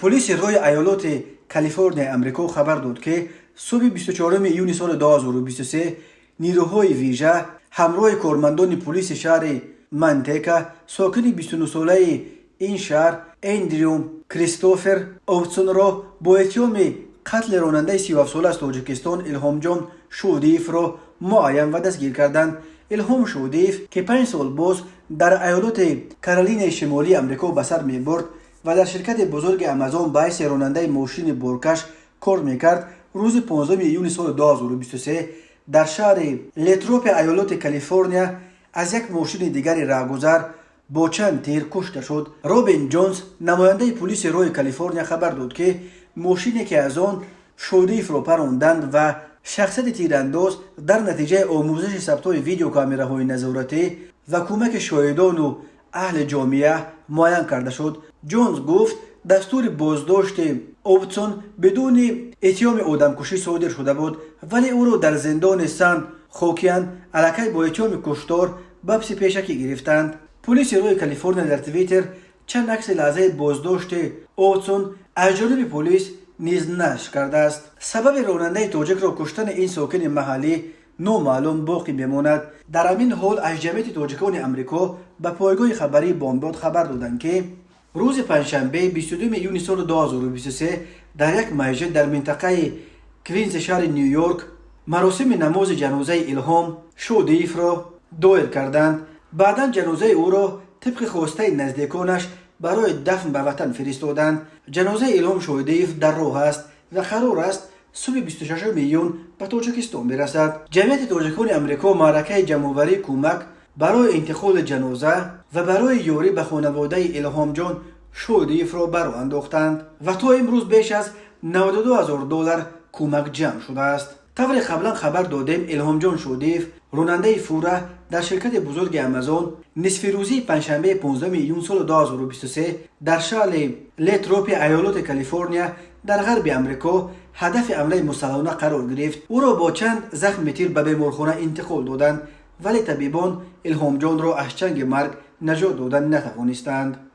پلیس روی ایالات کالیفرنیا امریکا خبر داد که صبح 24 ایون سال 2023 نیروهای ویژه همراه کارمندان پلیس شهر منطقه ساکن 29 ساله این شهر اندریو کریستوفر اوتسون را با اتهام قتل راننده 37 ساله از تاجیکستان الهام جان شودیف را معین و دستگیر کردند. الهام شودیف که 5 سال باز در ایالات کارولین شمالی امریکا به سر می برد و در شرکت بزرگ آمازون باعث راننده ماشین بارکش کار میکرد، روز 15 ایون سال 2023 در شهر لتروپ ایالات کالیفرنیا از یک ماشین دیگری راهگذر با چند تیر کشته شد. رابین جونز نماینده پلیس روی کالیفرنیا خبر داد که ماشینی که از آن شودیف را پراندند و شخصیت تیرانداز در نتیجه آموزش ثبت‌های ویدیو کامراهای نظارتی و کمک شاهدان و اهل جامعه معین کرده شد. جونز گفت دستور بازداشت اوبتسون بدون اتهام آدمکشی صادر شده بود، ولی او را در زندان سن خوکین علیکی با اتهام کشتار به حبس پیشکی گرفتند. پلیس روی کالیفرنیا در توییتر چند عکس لحظه بازداشت اوبتسون از جانب پلیس نیز نشر کرده است. سبب راننده تاجیک را کشتن این ساکن محلی نامعلوم باقی میماند. در همین حال از جمعیت تاجیکان امریکا به پایگاه خبری بامداد خبر دادند که روز پنجشنبه 22 ایون سال 2023 در یک مسجد در منطقه کوینز شهر نیویورک مراسم نماز جنازه الهام شودیف را دایر کردند. بعدا جنازه او را طبق خواسته نزدیکانش برای دفن به وطن فرستادند. جنازه الهام شودیف در راه است و قرار است صبح 26 ایون به تاجیکستان برسد. جمعیت تاجیکان امریکا معرکه جمع‌آوری کمک برای انتقال جنازه و برای یاری به خانواده الهام جان شودیف را برآ انداختند و تا امروز بیش از $92,000 کمک جمع شده است. طور قبلا خبر دادیم الهام جان شودیف راننده فوره در شرکت بزرگ آمازون نصف روزی پنجشنبه 15 ایون سال 2023 در شهر لتروپ ایالات کالیفرنیا در غرب امریکا هدف حمله مسلحانه قرار گرفت. او را با چند زخم تیر به بیمارخانه انتقال دادند، ولی طبیبان الهام جان را از چنگ مرگ نجات دادن نتوانستند.